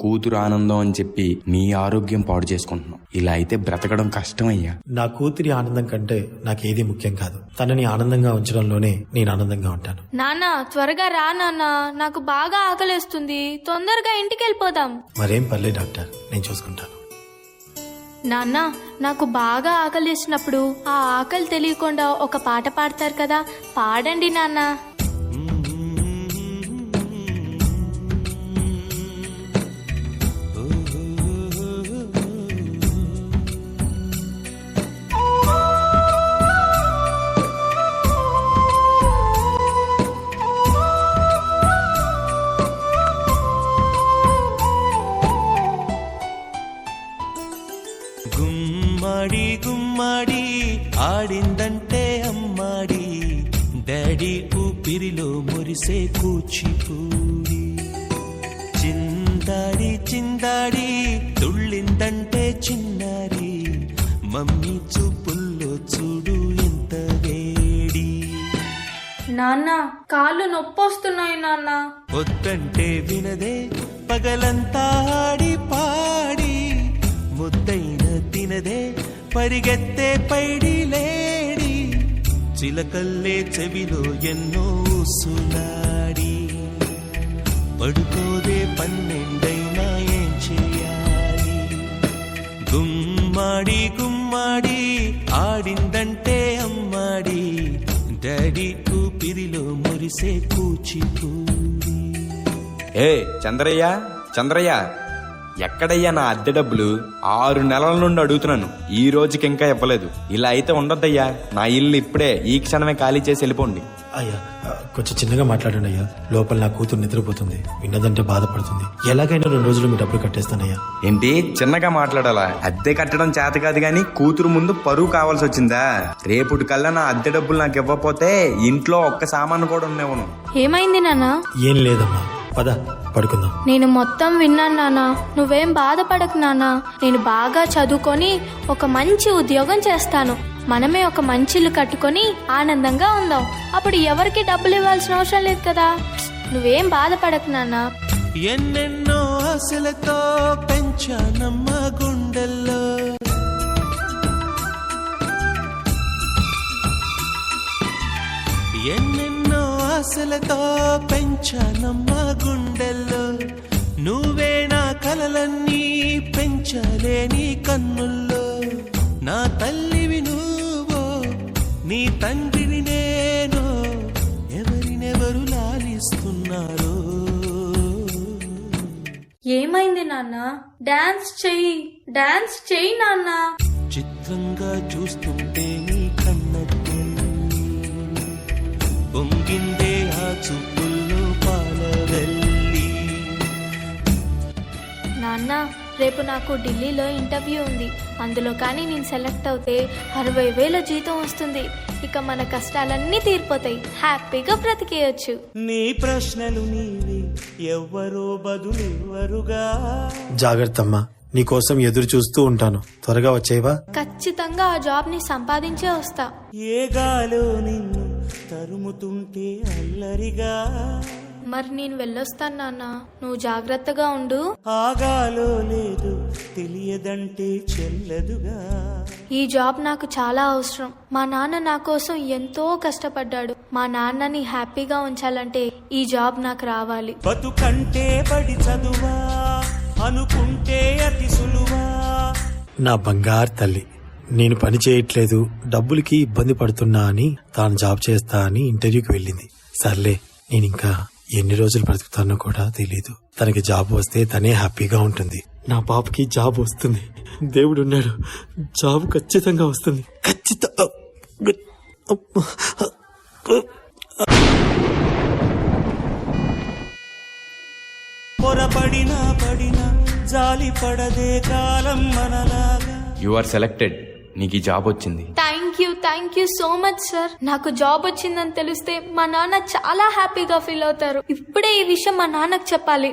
కూతురు ఆనందం అని చెప్పి నీ ఆరోగ్యం పాడు చేసుకుంటున్నావు. ఇలా అయితే బ్రతకడం కష్టమయ్యా. నా కూతురి ఆనందం కంటే నాకేది ముఖ్యం కాదు. తనని ఆనందంగా ఉంచడంలోనే నేను ఆనందంగా ఉంటాను. నాన్న త్వరగా రా నాన్న, నాకు బాగా ఆకలేస్తుంది, తొందరగా ఇంటికి వెళ్ళిపోదాం. మరేం పర్లేదు డాక్టర్, నేను చూసుకుంటాను. నాన్న నాకు బాగా ఆకలిసినప్పుడు ఆ ఆకలి తెలియకుండా ఒక పాట పాడతారు కదా, పాడండి నాన్న. గుమ్మడి గుమ్మడి ఆడిందంటే అమ్మాడి, డాడీ ఊపిరిలో మురిసే కూచిపూడి. చిందాడి చిందాడి తుళ్ళిందంటే చిన్నారి, మమ్మీ చూపుల్లో చూడు ఎంత వేడి. నాన్న కాళ్ళు నొప్పొస్తున్నాయి నాన్న. వద్దంటే వినదే పగలంతా ఆడి పాడి, ముద్దైన తినదే పరిగెత్తే పైడి లేడి, చిలకల్లే చెవిలో ఎన్నో సులాడి, పడుకోదే పన్నెండైనా ఏం చేయాలి. గుమ్మాడి గుమ్మాడి ఆడిందంటే అమ్మాడి, డాడీ ఊపిరిలో మురిసే కూచిపూడి. ఏ చంద్రయ్య చంద్రయ్య, ఎక్కడయ్యా నా అద్దె డబ్బులు? 6 నెలల నుండి అడుగుతున్నాను, ఈ రోజుకి ఇంకా ఇవ్వలేదు. ఇలా అయితే ఉండొద్దయ్యా. నా ఇల్లు ఇప్పుడే ఈ క్షణమే ఖాళీ చేసి వెళ్ళిపోండి. అయ్యా కొంచెం చిన్నగా మాట్లాడండి అయ్యా, లోపల నా కూతురు నిద్రపోతుంది, విన్నదంటే బాధపడుతుంది. ఎలాగైనా 2 రోజులు మీ డబ్బులు కట్టేస్తానయ్యా. ఏంటి చిన్నగా మాట్లాడాలా? అద్దె కట్టడం చేత కాదు గాని కూతురు ముందు పరువు కావాల్సి వచ్చిందా? రేపుటి కల్లా నా అద్దె డబ్బులు నాకు ఇవ్వకపోతే ఇంట్లో ఒక్క సామాను కూడా ఉండేవను. ఏమైంది నాన్న? ఏం లేదమ్మా, పద పడుకుందాం. నేను మొత్తం విన్నాను నాన్న, నువ్వేం బాధపడకు నాన్న. నేను బాగా చదువుకొని ఒక మంచి ఉద్యోగం చేస్తాను, మనమే ఒక మంచి ఇల్లు కట్టుకొని ఆనందంగా ఉందాం. అప్పుడు ఎవరికి డబ్బులు ఇవ్వాల్సిన అవసరం లేదు కదా. నువ్వేం బాధపడకు నాన్న. ఎన్నెన్నో ఆశలతో పెంచానమ్మ గుండెల్లో, ఎన్నెన్నో ఆశలతో పెంచానమ్మ గుండెల్లో, నువ్వే నా కలలన్నీ పెంచాలే నీ కన్నుల్లో. నా తల్లివి నువ్వో, నీ తండ్రిని నేను, ఎవరినెవరు లాలిస్తున్నారో. ఏమైంది నాన్న? డాన్స్ చెయ్యి నాన్న. చిత్రంగా చూస్తుంటే నీ కన్నట్టు పొంగిందే ఆ చూపుల్లో పాలవెల్లి. నాన్న రేపు నాకు ఢిల్లీలో ఇంటర్వ్యూ ఉంది, అందులో కానీ నేను సెలెక్ట్ అవుతే 60,000 జీతం వస్తుంది. ఇక మన కష్టాలన్నీ తీరిపోతాయి, హ్యాపీగా బ్రతికేయచ్చు. నీ ప్రశ్నలు నీవి, ఎవ్వరో బదులెవ్వరుగా. జాగ్రత్త అమ్మా, నీకోసం ఎదురు చూస్తూ ఉంటాను, త్వరగా వచ్చేవా? ఖచ్చితంగా ఆ జాబ్ ని సంపాదించే వస్తా. ఏ గాలో నిన్ను తరుముతుంటే అల్లరిగా. మరి నేను వెళ్ళొస్తాను నాన్న, నువ్వు జాగ్రత్తగా ఉండు. ఆగాలో లేదు తెలియదంటే చెల్లదుగా. ఈ జాబ్ నాకు చాలా అవసరం. మా నాన్న నా కోసం ఎంతో కష్టపడ్డాడు. మా నాన్నని హ్యాపీగా ఉంచాలంటే ఈ జాబ్ నాకు రావాలి. బతుకంటే బడి చదువా అనుకుంటే అతి సులువా. నా బంగారు తల్లి, నేను పని చేయట్లేదు, డబ్బులకి ఇబ్బంది పడుతున్నా అని తాను జాబ్ చేస్తా అని ఇంటర్వ్యూకి వెళ్ళింది. సర్లే, నేను ఇంకా ఎన్ని రోజులు బ్రతుకుతానో కూడా తెలీదు. తనకి జాబ్ వస్తే తనే హ్యాపీగా ఉంటుంది. నా పాపకి జాబ్ వస్తుంది, దేవుడు ఉన్నాడు, జాబ్ ఖచ్చితంగా వస్తుంది. పొరపడినా పడినా జాలి పడదే కాలం మనలాగా. యు ఆర్ సెలెక్టెడ్, నీకు ఈ జాబ్ వచ్చింది. Thank you so much sir. నాకు జాబ్ వచ్చిందని తెలిస్తే మా నాన్న చాలా హ్యాపీగా ఫీల్ అవుతారు. ఇప్పుడే ఈ విషయం మా నాన్నకు చెప్పాలి.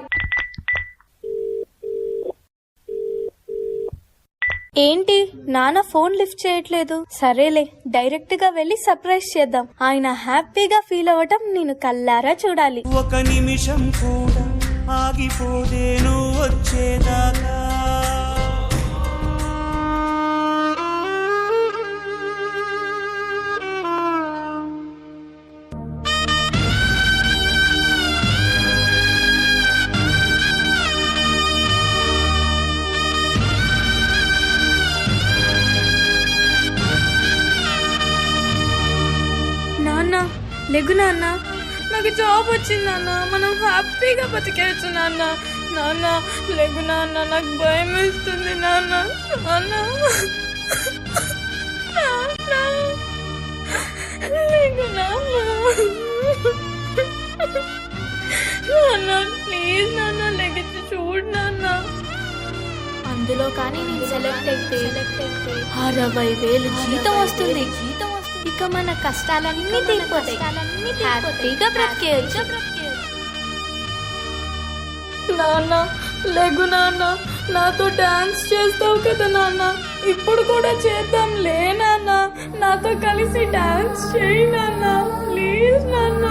ఏంటి నాన్న ఫోన్ లిఫ్ట్ చేయట్లేదు? సరేలే, డైరెక్ట్ గా వెళ్లి సర్ప్రైజ్ చేద్దాం. ఆయన హ్యాపీగా ఫీల్ అవ్వటం నేను కల్లారా చూడాలి. ఒక నిమిషం కూడా ఆగిపోదే నువ్వు వచ్చేదాకా. నాన్న లెగ్గు నాన్న, నాకు జాబ్ వచ్చింది నాన్న, మనం హ్యాపీగా బతికేయచ్చు నాన్న. నాన్న లెగ్గు నాన్న, నాకు భయం వేస్తుంది నాన్న. నాన్న నాన్న, లెగ్గు నాన్న. నాన్న ప్లీజ్ నాన్న, లెగ్గిచ్చి చూడు నాన్న. అందులో కానీ నేను సెలెక్ట్ అయితే 60,000 జీతం వస్తుంది. ఇక మన కష్టాలన్నీ తీరిపోతాయి, హ్యాపీగా బ్రతికేయచ్చు. నాన్న లెగ్గు నాన్న, నాతో డాన్స్ చేస్తావు కదా నాన్న, ఇప్పుడు కూడా చేద్దాం లే నాన్న. నాతో కలిసి డాన్స్ చేయి నాన్న, ప్లీజ్ నాన్న.